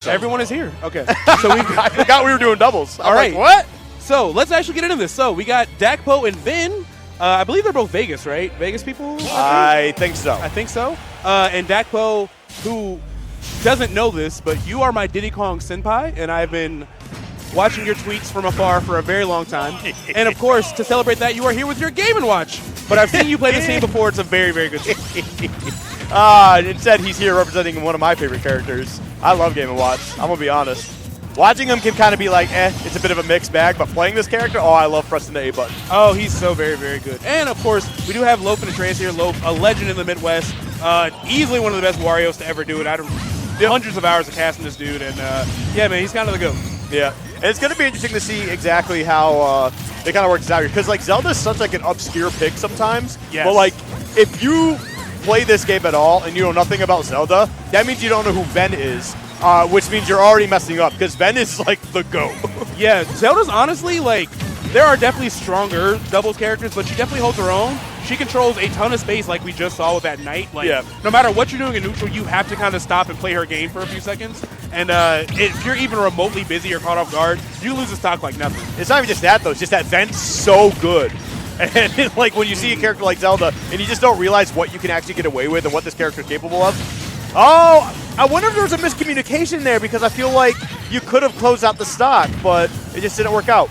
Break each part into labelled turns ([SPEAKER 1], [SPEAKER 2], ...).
[SPEAKER 1] So
[SPEAKER 2] everyone is here. Okay. So
[SPEAKER 1] I forgot we were doing doubles.
[SPEAKER 2] All right.
[SPEAKER 1] Like, what?
[SPEAKER 2] So let's actually get into this. So we got Dakpo and Vin. I believe they're both Vegas, right? Vegas people?
[SPEAKER 1] I think so.
[SPEAKER 2] I think so. And Dakpo, who doesn't know this, but you are my Diddy Kong senpai, and I've been watching your tweets from afar for a very long time. And, of course, to celebrate that, you are here with your Game & Watch. But I've seen you play this game before. It's a very, very good game.
[SPEAKER 1] Instead, he's here representing one of my favorite characters. I love Game & Watch. I'm going to be honest. Watching him can kind of be like, it's a bit of a mixed bag, but playing this character, I love pressing the A button.
[SPEAKER 2] Oh, he's so very, very good. And, of course, we do have Loaf and Atreus here. Loaf, a legend in the Midwest. Easily one of the best Warriors to ever do it. I don't hundreds of hours of casting this dude, and yeah, man, he's kind of the GOAT.
[SPEAKER 1] Yeah, and it's going to be interesting to see exactly how they kind of work this out here, because like Zelda's such like an obscure pick sometimes.
[SPEAKER 2] Yes.
[SPEAKER 1] But like, if you play this game at all and you know nothing about Zelda, that means you don't know who Ven is, which means you're already messing up, because Ven is like the GOAT.
[SPEAKER 2] Yeah, Zelda's honestly like, there are definitely stronger doubles characters, but she definitely holds her own. She controls a ton of space like we just saw with that Knight. Like, no matter what you're doing in neutral, you have to kind of stop and play her game for a few seconds. And if you're even remotely busy or caught off guard, you lose the stock like nothing.
[SPEAKER 1] It's not even just that, though. It's just that Ven's so good. And like when you see a character like Zelda and you just don't realize what you can actually get away with and what this character is capable of. Oh, I wonder if there was a miscommunication there, because I feel like you could have closed out the stock, but it just didn't work out.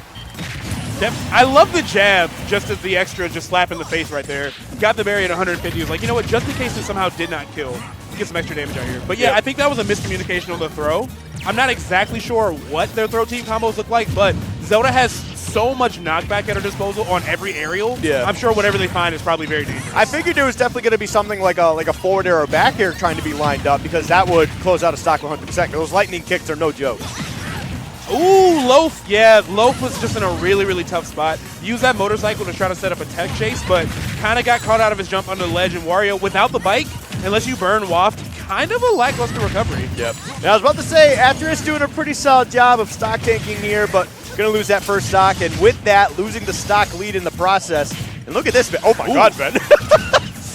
[SPEAKER 2] I love the jab, just as the extra, just slap in the face right there. Got the berry at 150. He was like, you know what, just in case this somehow did not kill, get some extra damage out here. But yeah, I think that was a miscommunication on the throw. I'm not exactly sure what their throw team combos look like, but Zelda has so much knockback at her disposal on every aerial.
[SPEAKER 1] Yeah.
[SPEAKER 2] I'm sure whatever they find is probably very dangerous.
[SPEAKER 1] I figured there was definitely going to be something like a forward air or back air trying to be lined up, because that would close out a stock 100%. Those lightning kicks are no joke.
[SPEAKER 2] Ooh, Loaf. Yeah, Loaf was just in a really, really tough spot. Used that motorcycle to try to set up a tech chase, but kind of got caught out of his jump under the ledge. And Wario, without the bike, unless you burn waft, kind of a lackluster recovery.
[SPEAKER 1] Yep. Now, I was about to say, Atreus doing a pretty solid job of stock tanking here, but going to lose that first stock. And with that, losing the stock lead in the process. And look at this, Ben. Oh, my God, Ben.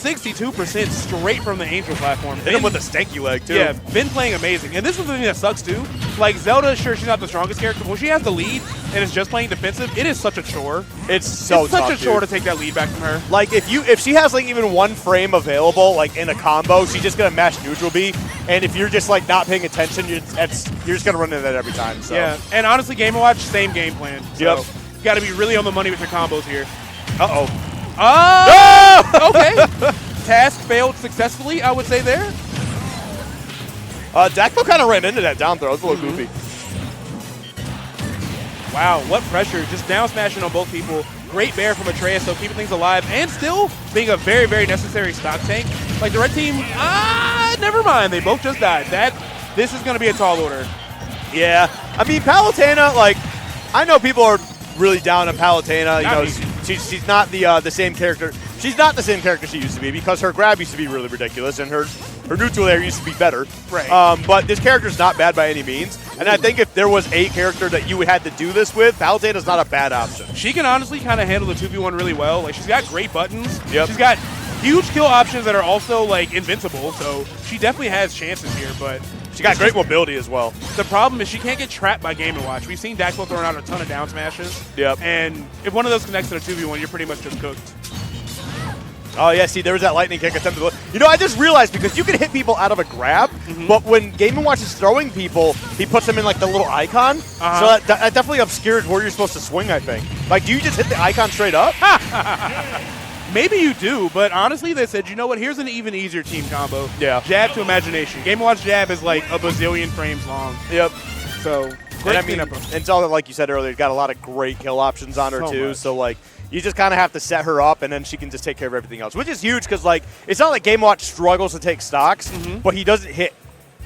[SPEAKER 2] 62% straight from the Angel platform.
[SPEAKER 1] Hit him with a stanky leg, too.
[SPEAKER 2] Yeah, been playing amazing. And this is the thing that sucks, too. Like, Zelda, sure, she's not the strongest character, but when she has the lead and is just playing defensive, it is such a chore.
[SPEAKER 1] It's such
[SPEAKER 2] a chore to take that lead back from her.
[SPEAKER 1] Like, if she has, like, even one frame available, like, in a combo, she's just going to mash neutral B. And if you're just, like, not paying attention, you're just going to run into that every time. So.
[SPEAKER 2] Yeah, and honestly, Game & Watch, same game plan. So you got to be really on the money with your combos here.
[SPEAKER 1] Uh-oh.
[SPEAKER 2] Oh! Okay. Task failed successfully, I would say there.
[SPEAKER 1] Dakpo kind of ran into that down throw. It's a little goofy.
[SPEAKER 2] Wow, what pressure. Just down smashing on both people. Great bear from Atreus, so keeping things alive and still being a very, very necessary stock tank. Like the red team, never mind. They both just died. This is going to be a tall order.
[SPEAKER 1] Yeah. I mean, Palutena, like, I know people are really down on Palutena. You know, she's not the same character. She's not the same character she used to be, because her grab used to be really ridiculous and her neutral air used to be better.
[SPEAKER 2] Right.
[SPEAKER 1] But this character's not bad by any means. And I think if there was a character that you had to do this with, Palutena's not a bad option.
[SPEAKER 2] She can honestly kind of handle the 2v1 really well. Like, she's got great buttons.
[SPEAKER 1] Yep.
[SPEAKER 2] She's got huge kill options that are also, like, invincible. So she definitely has chances here, but
[SPEAKER 1] she got great mobility as well.
[SPEAKER 2] The problem is she can't get trapped by Game & Watch. We've seen Dakpo throwing out a ton of down smashes.
[SPEAKER 1] Yep.
[SPEAKER 2] And if one of those connects to the 2v1, you're pretty much just cooked.
[SPEAKER 1] Oh, yeah, see, there was that lightning kick attempt. You know, I just realized, because you can hit people out of a grab, but when Game & Watch is throwing people, he puts them in, like, the little icon. So that definitely obscures where you're supposed to swing, I think. Like, do you just hit the icon straight up?
[SPEAKER 2] Maybe you do, but honestly, they said, you know what, here's an even easier team combo.
[SPEAKER 1] Yeah.
[SPEAKER 2] Jab to imagination. Game & Watch jab is, like, a bazillion frames long.
[SPEAKER 1] Yep.
[SPEAKER 2] So, great cleanup.
[SPEAKER 1] And it's all that, like you said earlier, got a lot of great kill options on her, too.
[SPEAKER 2] Much.
[SPEAKER 1] So, like, you just kind of have to set her up, and then she can just take care of everything else, which is huge, because, like, it's not like Game & Watch struggles to take stocks, but he doesn't hit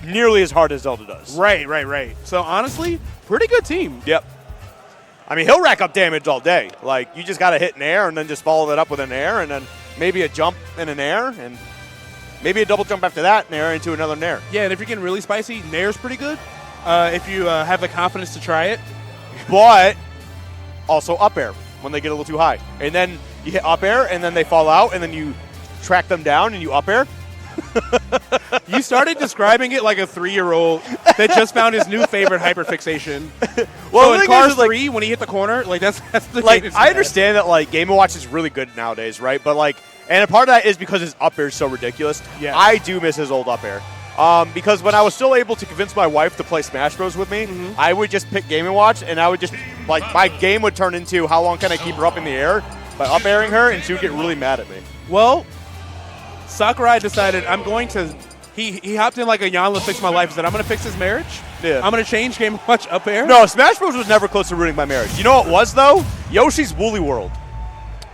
[SPEAKER 1] nearly as hard as Zelda does.
[SPEAKER 2] Right. So, honestly, pretty good team.
[SPEAKER 1] Yep. I mean, he'll rack up damage all day. Like, you just got to hit an air and then just follow that up with an air, and then maybe a jump and an air, and maybe a double jump after that, nair into another nair.
[SPEAKER 2] Yeah, and if you're getting really spicy, nair's pretty good if you have the confidence to try it.
[SPEAKER 1] But also up air when they get a little too high. And then you hit up air, and then they fall out, and then you track them down and you up air.
[SPEAKER 2] You started describing it like a 3-year-old that just found his new favorite hyperfixation.
[SPEAKER 1] Well,
[SPEAKER 2] so in Cars 3, when he hit the corner, like that's the
[SPEAKER 1] like
[SPEAKER 2] game
[SPEAKER 1] I understand that like Game & Watch is really good nowadays, right? But like, and a part of that is because his up air is so ridiculous.
[SPEAKER 2] Yeah.
[SPEAKER 1] I do miss his old up air. Because when I was still able to convince my wife to play Smash Bros with me, I would just pick Game & Watch, and I would just like my game would turn into how long can I keep her up in the air by up airing her, and she would get really mad at me.
[SPEAKER 2] Well, Sakurai decided I'm going to. He hopped in like a Yanla fix my life. He said I'm going to fix his marriage.
[SPEAKER 1] Yeah.
[SPEAKER 2] I'm going to change Game & Watch up air.
[SPEAKER 1] No, Smash Bros was never close to ruining my marriage. You know what was though? Yoshi's Woolly World.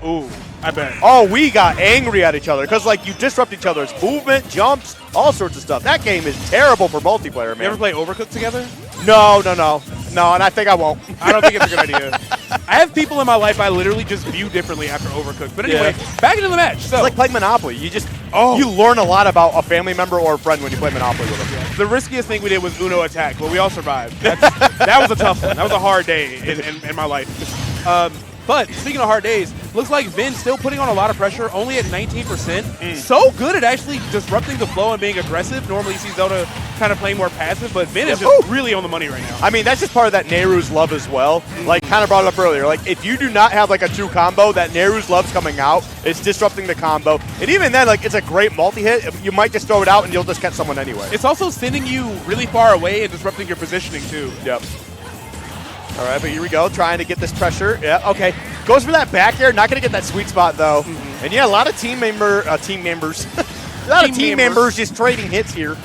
[SPEAKER 2] Ooh, I bet.
[SPEAKER 1] Oh, we got angry at each other because like you disrupt each other's movement, jumps, all sorts of stuff. That game is terrible for multiplayer, man.
[SPEAKER 2] You ever play Overcooked together?
[SPEAKER 1] No, and I think I won't.
[SPEAKER 2] I don't think it's a good idea. I have people in my life I literally just view differently after Overcooked. But anyway, back into the match. So
[SPEAKER 1] It's like playing Monopoly. You learn a lot about a family member or a friend when you play Monopoly with them.
[SPEAKER 2] the riskiest thing we did was Uno Attack, but we all survived. That was a tough one. That was a hard day in my life. But speaking of hard days, looks like Vin still putting on a lot of pressure, only at 19%. So good at actually disrupting the flow and being aggressive. Normally you see Zelda kind of playing more passive, but Vin is just really on the money right now.
[SPEAKER 1] I mean, that's just part of that Nehru's love as well. Like, kind of brought it up earlier. Like, if you do not have, like, a true combo, that Nehru's love's coming out. It's disrupting the combo. And even then, like, it's a great multi-hit. You might just throw it out and you'll just catch someone anyway.
[SPEAKER 2] It's also sending you really far away and disrupting your positioning, too.
[SPEAKER 1] Yep. All right, but here we go, trying to get this pressure. Yeah, okay. Goes for that back air. Not going to get that sweet spot, though. And, yeah, a lot of team members. A lot of team members just trading hits here.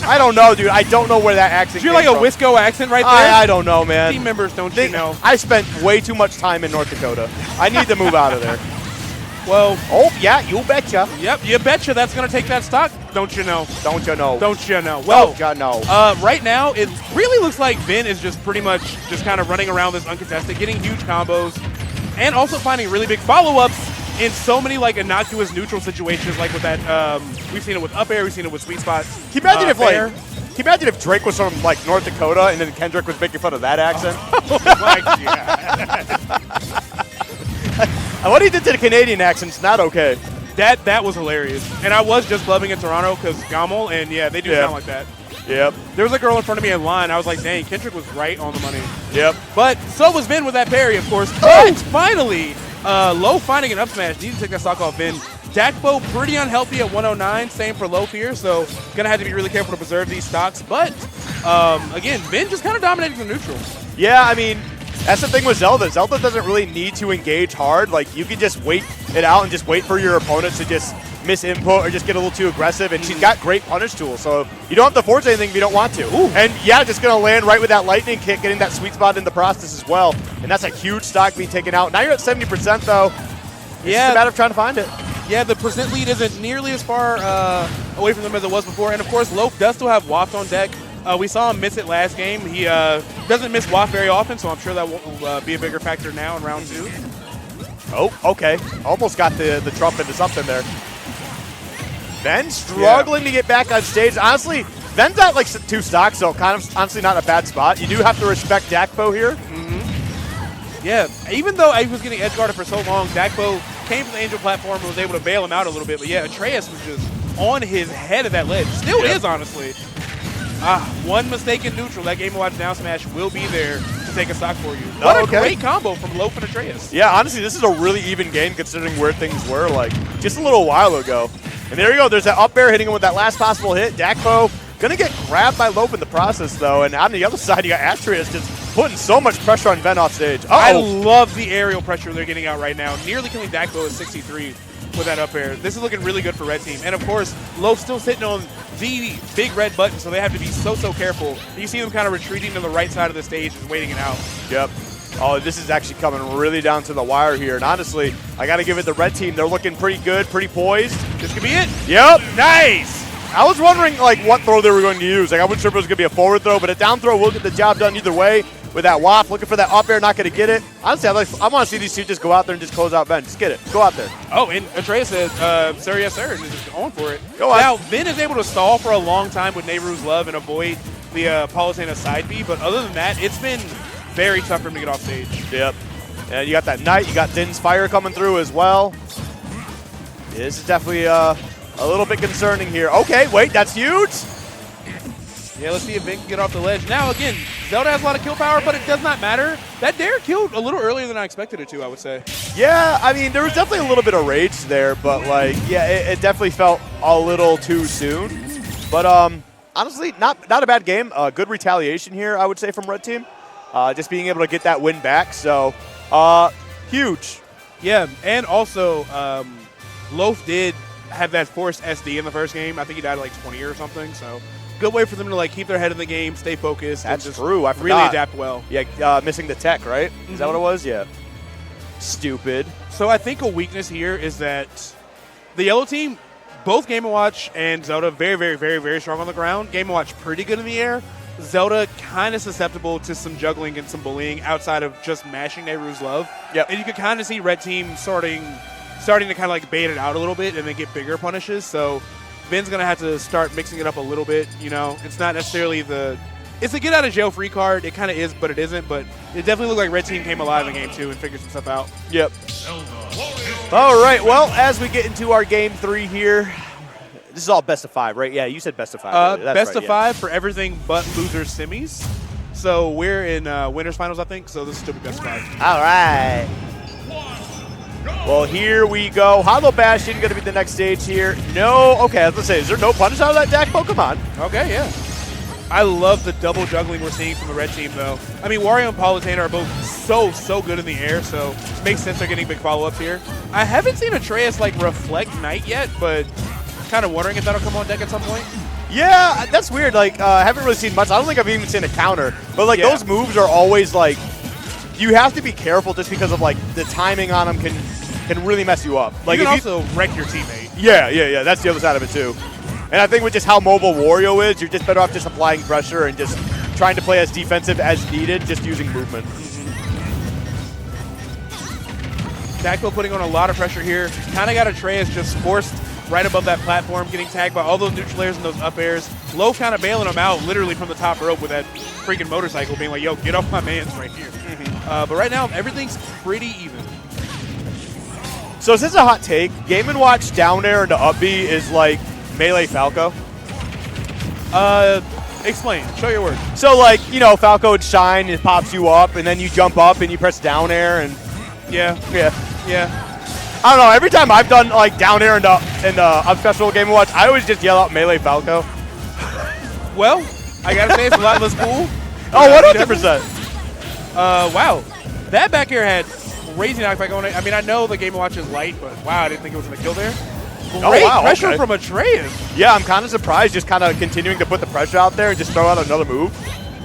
[SPEAKER 1] I don't know, dude. I don't know where that accent
[SPEAKER 2] Did you like a
[SPEAKER 1] from.
[SPEAKER 2] Wisco accent right there?
[SPEAKER 1] I don't know, man.
[SPEAKER 2] Team members, don't you know?
[SPEAKER 1] I spent way too much time in North Dakota. I need to move out of there.
[SPEAKER 2] Well,
[SPEAKER 1] Oh, yeah, you betcha.
[SPEAKER 2] yep, you betcha that's going to take that stock, don't you know?
[SPEAKER 1] Don't you know?
[SPEAKER 2] Don't you know? Well,
[SPEAKER 1] Don't you know?
[SPEAKER 2] right now, it really looks like Vin is just pretty much just kind of running around this uncontested, getting huge combos, and also finding really big follow-ups in so many like innocuous neutral situations, like with that. We've seen it with up air, we've seen it with sweet spots.
[SPEAKER 1] Can you imagine if
[SPEAKER 2] fair.
[SPEAKER 1] Can you imagine if Drake was from like North Dakota and then Kendrick was making fun of that accent?
[SPEAKER 2] Oh my God.
[SPEAKER 1] And what he did to the Canadian accent's not okay.
[SPEAKER 2] That was hilarious, and I was just loving in Toronto because Gamal, and yeah, they do sound like that.
[SPEAKER 1] Yep.
[SPEAKER 2] There was a girl in front of me in line. I was like, dang, Kendrick was right on the money.
[SPEAKER 1] Yep.
[SPEAKER 2] But so was Vin with that parry, of course. But finally, Loaf finding an up smash. Need to take that stock off Vin. Dakpo pretty unhealthy at 109. Same for Loaf here, so going to have to be really careful to preserve these stocks. But, again, Vin just kind of dominating the neutral.
[SPEAKER 1] Yeah, I mean, that's the thing with Zelda. Zelda doesn't really need to engage hard. Like, you can just wait it out and just wait for your opponents to just miss input or just get a little too aggressive. And she's got great punish tools, so you don't have to force anything if you don't want to. Ooh. And, yeah, just going to land right with that lightning kick, getting that sweet spot in the process as well. And that's a huge stock being taken out. Now you're at 70%, though. It's just a matter of trying to find it.
[SPEAKER 2] Yeah, the percent lead isn't nearly as far away from them as it was before. And, of course, Loaf does still have Waft on deck. We saw him miss it last game. He doesn't miss Waft very often, so I'm sure that will be a bigger factor now in round 2.
[SPEAKER 1] Oh, okay. Almost got the Trump into something there. Ben struggling to get back on stage. Honestly, Ben's at like 2 stocks, so kind of honestly not a bad spot. You do have to respect Dakpo here.
[SPEAKER 2] Yeah, even though I was getting edge guarded for so long, Dakpo came from the Angel platform and was able to bail him out a little bit. But yeah, Atreus was just on his head of that ledge. Still is, honestly. One mistake in neutral. That Game & Watch down smash will be there to take a stock for you. What a great combo from Loaf and Atreus.
[SPEAKER 1] Yeah, honestly, this is a really even game considering where things were like just a little while ago. And there you go. There's that up air hitting him with that last possible hit. Dakpo going to get grabbed by Loaf in the process, though. And on the other side, you got Atreus just putting so much pressure on Ben off stage.
[SPEAKER 2] I love the aerial pressure they're getting out right now. Nearly killing Dakpo at 63 with that up air. This is looking really good for Red Team. And, of course, Loaf still sitting on the big red button, so they have to be so careful. You see them kind of retreating to the right side of the stage and waiting it out.
[SPEAKER 1] Yep. Oh, this is actually coming really down to the wire here. And honestly, I got to give it the Red Team. They're looking pretty good, pretty poised.
[SPEAKER 2] This could be it.
[SPEAKER 1] Yep.
[SPEAKER 2] Nice.
[SPEAKER 1] I was wondering, like, what throw they were going to use. Like, I wasn't sure if it was going to be a forward throw, but a down throw will get the job done either way. With that Waft, looking for that up air, not going to get it. Honestly, I want to see these two just go out there and just close out Ben. Just get it. Go out there.
[SPEAKER 2] Oh, and Atreus said, sir, yes, sir, and is just going for it.
[SPEAKER 1] Go on.
[SPEAKER 2] Now, Vin is able to stall for a long time with Nehru's love and avoid the Politana side B, but other than that, it's been very tough for him to get off stage.
[SPEAKER 1] Yep. And you got that Knight. You got Din's Fire coming through as well. This is definitely A little bit concerning here. Okay, wait, that's huge.
[SPEAKER 2] Yeah, let's see if Vin can get off the ledge. Now, again, Zelda has a lot of kill power, but it does not matter. That dare killed a little earlier than I expected it to, I would say.
[SPEAKER 1] Yeah, I mean, there was definitely a little bit of rage there, but, like, yeah, it definitely felt a little too soon. But, honestly, not a bad game. Good retaliation here, I would say, from Red Team. Just being able to get that win back, so huge.
[SPEAKER 2] Yeah, and also, Loaf did have that forced SD in the first game. I think he died at like 20 or something, so good way for them to like keep their head in the game, stay focused.
[SPEAKER 1] That's
[SPEAKER 2] and just
[SPEAKER 1] true. I
[SPEAKER 2] really
[SPEAKER 1] forgot.
[SPEAKER 2] adapt well.
[SPEAKER 1] Yeah, missing the tech, right? Is that what it was? Yeah. Stupid.
[SPEAKER 2] So I think a weakness here is that the yellow team, both Game & Watch and Zelda, very, very, very, very strong on the ground. Game & Watch pretty good in the air. Zelda kind of susceptible to some juggling and some bullying outside of just mashing Nehru's love.
[SPEAKER 1] Yep.
[SPEAKER 2] And you could kind of see Red Team starting to kind of like bait it out a little bit and then get bigger punishes. So Vin's going to have to start mixing it up a little bit. You know, it's not necessarily it's a get out of jail free card. It kind of is, but it isn't. But it definitely looked like Red Team came alive in game 2 and figured some stuff out.
[SPEAKER 1] Yep. All right, well, as we get into our game 3 here, this is all best of 5, right? Yeah, you said best of 5.
[SPEAKER 2] Best of 5 for everything but losers semis. So we're in winners finals, I think. So this will still be best of 5.
[SPEAKER 1] All right. Well, here we go. Hollow Bastion going to be the next stage here. No. Okay, I was going to say, is there no punish out of that Dakpo? Come on.
[SPEAKER 2] Okay, yeah. I love the double juggling we're seeing from the red team, though. I mean, Wario and Palutena are both so good in the air, so it makes sense they're getting big follow-ups here. I haven't seen Atreus, like, reflect Knight yet, but kind of wondering if that'll come on deck at some point.
[SPEAKER 1] Yeah, that's weird. Like, I haven't really seen much. I don't think I've even seen a counter. But, like, those moves are always, like, you have to be careful just because of, like, the timing on them can really mess you up. Like,
[SPEAKER 2] you can also wreck your teammate.
[SPEAKER 1] Yeah. That's the other side of it, too. And I think with just how mobile Wario is, you're just better off just applying pressure and just trying to play as defensive as needed, just using movement.
[SPEAKER 2] Dakpo putting on a lot of pressure here. Kind of got Atreus just forced right above that platform, getting tagged by all those neutral airs and those up airs. Loaf kind of bailing him out literally from the top rope with that freaking motorcycle, being like, yo, get off my mans right here. But right now, everything's pretty even.
[SPEAKER 1] So this is a hot take. Game & Watch down air into up B is like Melee Falco.
[SPEAKER 2] Explain. Show your work.
[SPEAKER 1] So, like, you know, Falco would shine, it pops you up, and then you jump up and you press down air, and
[SPEAKER 2] Yeah.
[SPEAKER 1] I don't know. Every time I've done like down air and up special Game & Watch, I always just yell out Melee Falco.
[SPEAKER 2] Well, I gotta say it's a lot less cool.
[SPEAKER 1] Oh, 100%.
[SPEAKER 2] Wow, that back air had crazy knockback on it. I mean, I know the Game & Watch is light, but wow, I didn't think it was gonna kill there. Great pressure from Atreus.
[SPEAKER 1] Yeah, I'm kind of surprised, just kind of continuing to put the pressure out there and just throw out another move.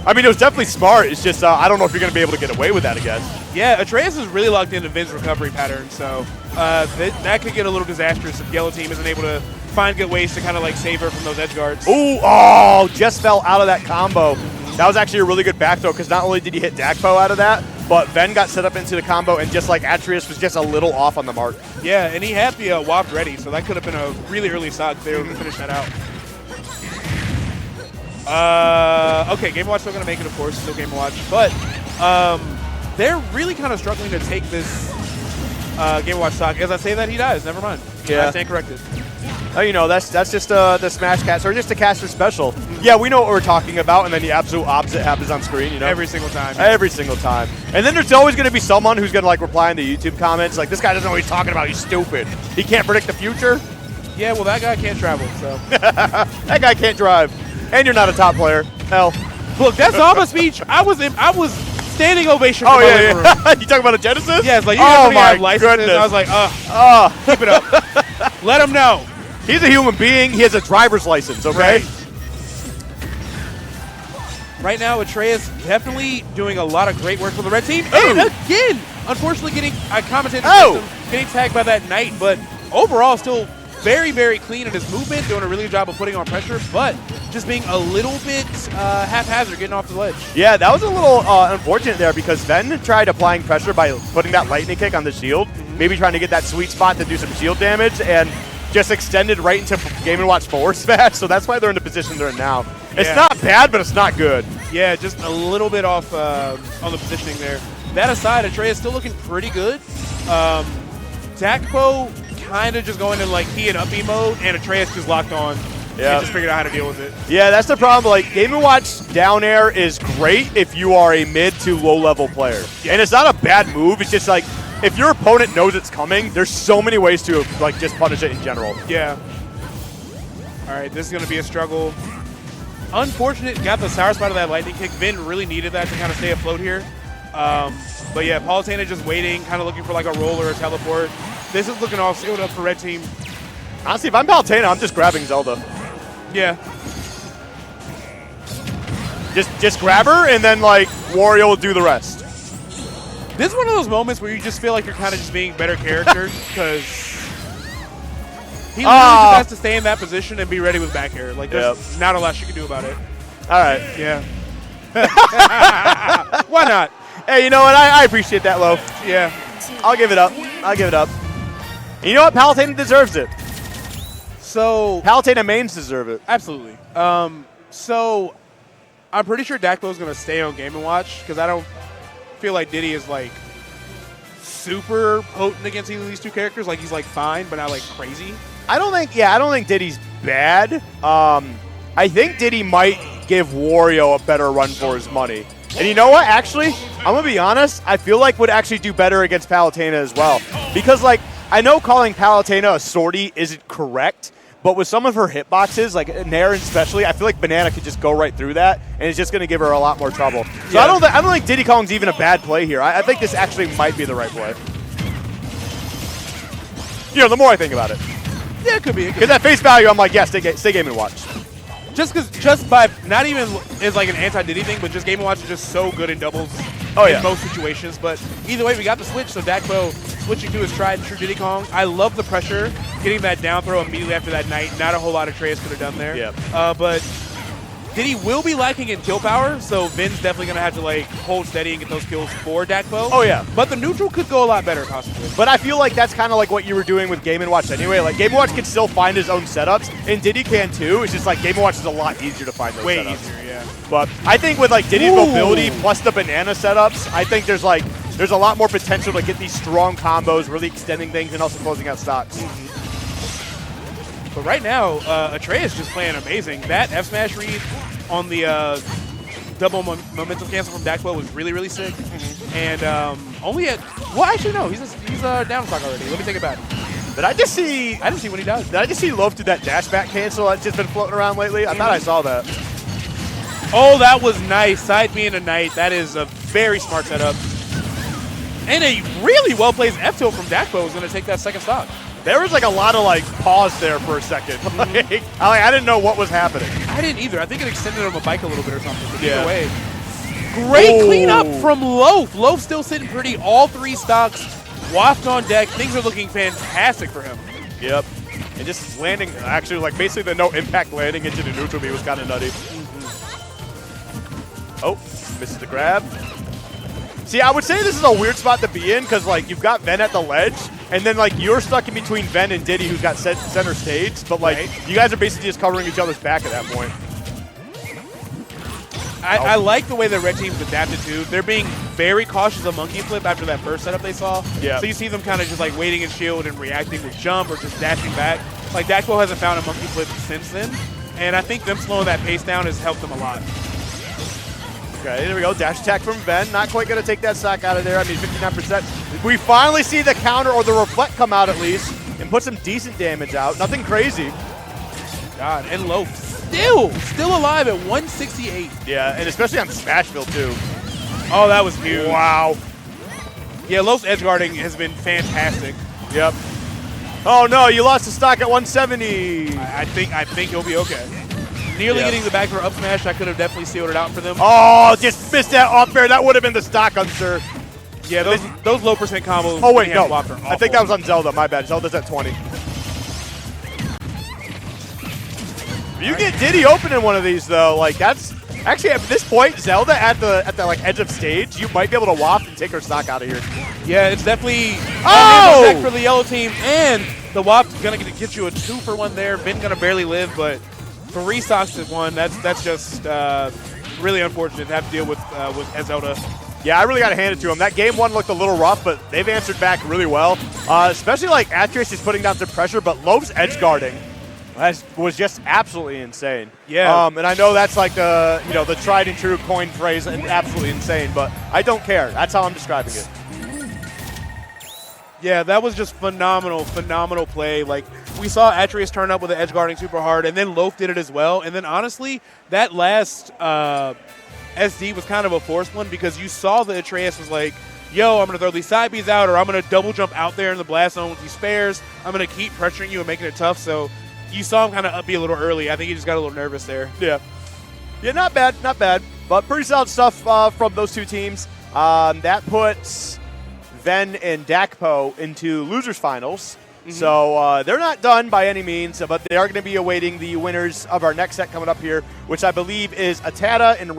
[SPEAKER 1] I mean, it was definitely smart. It's just I don't know if you're going to be able to get away with that again. Yeah,
[SPEAKER 2] Atreus is really locked into Vin's recovery pattern, so that could get a little disastrous if Yellow Team isn't able to find good ways to kind of like save her from those edge guards.
[SPEAKER 1] Ooh, just fell out of that combo. That was actually a really good back throw because not only did he hit Dakpo out of that, but Ven got set up into the combo, and just like Atreus was just a little off on the mark.
[SPEAKER 2] Yeah, and he had the WAP ready, so that could have been a really early stock if they were able to finish that out. Okay, Game & Watch still going to make it, of course, still Game & Watch. But they're really kind of struggling to take this Game & Watch stock. As I say that, he dies. Never mind.
[SPEAKER 1] Yeah.
[SPEAKER 2] I stand corrected.
[SPEAKER 1] Oh, you know, that's just the Smash Cast, or just a caster special. Yeah, we know what we're talking about, and then the absolute opposite happens on screen, you know?
[SPEAKER 2] Every single time.
[SPEAKER 1] Every single time. And then there's always going to be someone who's going to, like, reply in the YouTube comments, like, this guy doesn't know what he's talking about, he's stupid. He can't predict the future.
[SPEAKER 2] Yeah, well, that guy can't travel, so.
[SPEAKER 1] That guy can't drive. And you're not a top player. Hell.
[SPEAKER 2] Look, that Zama speech, I was standing ovation for
[SPEAKER 1] my
[SPEAKER 2] living room.
[SPEAKER 1] You talking about a Genesis?
[SPEAKER 2] Yeah, it's like, you guys have licenses. I was like, keep it up. Let him know.
[SPEAKER 1] He's a human being. He has a driver's license, okay?
[SPEAKER 2] Right now, Atreus definitely doing a lot of great work for the red team. And again, unfortunately getting, I commented getting tagged by that Knight, but overall still very, very clean in his movement, doing a really good job of putting on pressure, but just being a little bit haphazard getting off the ledge. Yeah, that was a little unfortunate there because Ven tried applying pressure by putting that lightning kick on the shield, maybe trying to get that sweet spot to do some shield damage, and just extended right into Game & Watch forward smash, so that's why they're in the position they're in now. It's not bad, but it's not good. Yeah, just a little bit off on the positioning there. That aside, Atreus still looking pretty good. Dakpo kind of just going in like key and up B mode, and Atreus just locked on.
[SPEAKER 1] Yeah.
[SPEAKER 2] And just figured out how to deal with it.
[SPEAKER 1] Yeah, that's the problem. Like, Game & Watch down air is great if you are a mid to low level player.
[SPEAKER 2] Yeah.
[SPEAKER 1] And it's not a bad move. It's just like, if your opponent knows it's coming, there's so many ways to like just punish it in general.
[SPEAKER 2] Yeah. All right, this is going to be a struggle. Unfortunate, got the sour spot of that lightning kick. Vin really needed that to kind of stay afloat here. But yeah, Palutena just waiting, kind of looking for like a roll or a teleport. This is looking all sealed up for red team.
[SPEAKER 1] Honestly, if I'm Palutena, I'm just grabbing Zelda.
[SPEAKER 2] Yeah.
[SPEAKER 1] Just grab her, and then like Wario will do the rest.
[SPEAKER 2] This is one of those moments where you just feel like you're kind of just being better characters because he literally just has to stay in that position and be ready with back air. Like, there's not a lot you can do about it.
[SPEAKER 1] All right.
[SPEAKER 2] Yeah. Why not?
[SPEAKER 1] Hey, you know what? I appreciate that, Loaf.
[SPEAKER 2] Yeah.
[SPEAKER 1] I'll give it up. I'll give it up. And you know what? Palutena deserves it.
[SPEAKER 2] So
[SPEAKER 1] Palutena mains deserve it.
[SPEAKER 2] absolutely. So I'm pretty sure Dakpo is going to stay on Game & Watch because I don't feel like Diddy is like super potent against either of these two characters. Like, he's like fine, but not like crazy.
[SPEAKER 1] I don't think Diddy's bad. I think Diddy might give Wario a better run for his money. And you know what? Actually, I'm going to be honest. I feel like would actually do better against Palutena as well. Because, like, I know calling Palutena a sortie isn't correct, but with some of her hitboxes, like Nair especially, I feel like Banana could just go right through that, and it's just going to give her a lot more trouble. So
[SPEAKER 2] Yeah.
[SPEAKER 1] I don't think Diddy Kong's even a bad play here. I think this actually might be the right play. You know, the more I think about it.
[SPEAKER 2] Yeah, it could be.
[SPEAKER 1] Because at face value, I'm like, yeah, stay Game & Watch.
[SPEAKER 2] Just by not even is like an anti-Diddy thing, but just Game & Watch is just so good in doubles in most situations. But either way, we got the switch, so Dakpo switching to his tried and true Diddy Kong. I love the pressure, getting that down throw immediately after that Knight. Not a whole lot of Atreus could have done there.
[SPEAKER 1] Yeah.
[SPEAKER 2] But Diddy will be lacking in kill power, so Vin's definitely going to have to like hold steady and get those kills for Dakpo.
[SPEAKER 1] Oh, yeah.
[SPEAKER 2] But the neutral could go a lot better, possibly.
[SPEAKER 1] But I feel like that's kind of like what you were doing with Game & Watch anyway. Like, Game & Watch can still find his own setups, and Diddy can too. It's just like Game & Watch is a lot easier to find those
[SPEAKER 2] Way
[SPEAKER 1] setups.
[SPEAKER 2] easier, yeah.
[SPEAKER 1] But I think with like Diddy's mobility plus the banana setups, I think there's a lot more potential to get these strong combos, really extending things, and also closing out stocks.
[SPEAKER 2] But right now, Atreus just playing amazing. That F smash read on the double momentum cancel from Dakpo was really, really sick. And only at actually no, he's down stock already. Let me take it back.
[SPEAKER 1] I didn't see
[SPEAKER 2] what he does.
[SPEAKER 1] Did I just see Loaf do that dash back cancel that's just been floating around lately? I thought I saw that.
[SPEAKER 2] Oh, that was nice. Side being a Knight. That is a very smart setup. And a really well-placed F-tilt from Dakpo is going to take that second stock.
[SPEAKER 1] There was like a lot of like pause there for a second. I didn't know what was happening.
[SPEAKER 2] I didn't either. I think it extended him a bike a little bit or something. But
[SPEAKER 1] Yeah.
[SPEAKER 2] either way. Great cleanup from Loaf. Loaf still sitting pretty. All three stocks waft on deck. Things are looking fantastic for him.
[SPEAKER 1] Yep. And just landing, actually, like basically the no impact landing into the neutral B was kind of nutty. Oh, misses the grab. See, I would say this is a weird spot to be in because, like, you've got Ven at the ledge, and then, like, you're stuck in between Ven and Diddy, who's got center stage. But, like, you guys are basically just covering each other's back at that point.
[SPEAKER 2] I like the way the red team's adapted to. They're being very cautious of monkey flip after that first setup they saw.
[SPEAKER 1] Yeah.
[SPEAKER 2] So you see them kind of just like waiting in shield and reacting with jump or just dashing back. Like Dakpo hasn't found a monkey flip since then. And I think them slowing that pace down has helped them a lot.
[SPEAKER 1] Okay, there we go. Dash attack from Ven. Not quite going to take that stock out of there. I mean, 59%. We finally see the counter or the reflect come out at least and put some decent damage out. Nothing crazy.
[SPEAKER 2] God, and Loaf still alive at 168.
[SPEAKER 1] Yeah, and especially on Smashville, too.
[SPEAKER 2] Oh, that was huge.
[SPEAKER 1] Wow.
[SPEAKER 2] Yeah, Loaf's edge guarding has been fantastic.
[SPEAKER 1] Yep. Oh, no, you lost the stock at 170.
[SPEAKER 2] I think he'll be okay. Nearly getting the backdoor up smash. I could have definitely sealed it out for them.
[SPEAKER 1] Oh, just missed that off air. That would have been the stock on Sir.
[SPEAKER 2] Yeah, those low percent combos.
[SPEAKER 1] Oh, wait, no.
[SPEAKER 2] I
[SPEAKER 1] I think that was on Zelda. My bad. Zelda's at 20. You get Diddy open in one of these, though. Like, that's actually at this point, Zelda at the like edge of stage, you might be able to waft and take her stock out of here.
[SPEAKER 2] Yeah, it's definitely
[SPEAKER 1] Oh!
[SPEAKER 2] for the yellow team, and the Wap's gonna get you a 2-for-1 there. Vin gonna barely live, but 3 stocks to 1. That's just really unfortunate to have to deal with Zelda.
[SPEAKER 1] Yeah, I really got to hand it to them. That game one looked a little rough, but they've answered back really well. Especially like Atreus is putting down some pressure, but Loaf's edge guarding was just absolutely insane.
[SPEAKER 2] Yeah.
[SPEAKER 1] And I know that's like the the tried and true coin phrase, and absolutely insane, but I don't care. That's how I'm describing it.
[SPEAKER 2] Yeah, that was just phenomenal play. Like, we saw Atreus turn up with the edge guarding super hard, and then Loaf did it as well. And then, honestly, that last SD was kind of a forced one because you saw that Atreus was like, yo, I'm going to throw these side Bs out, or I'm going to double jump out there in the blast zone with these spares. I'm going to keep pressuring you and making it tough. So you saw him kind of be a little early. I think he just got a little nervous there.
[SPEAKER 1] Yeah, not bad. But pretty solid stuff from those two teams. That puts Ven and Dakpo into losers finals. Mm-hmm. So they're not done by any means, but they are going to be awaiting the winners of our next set coming up here, which I believe is Atata and Ray.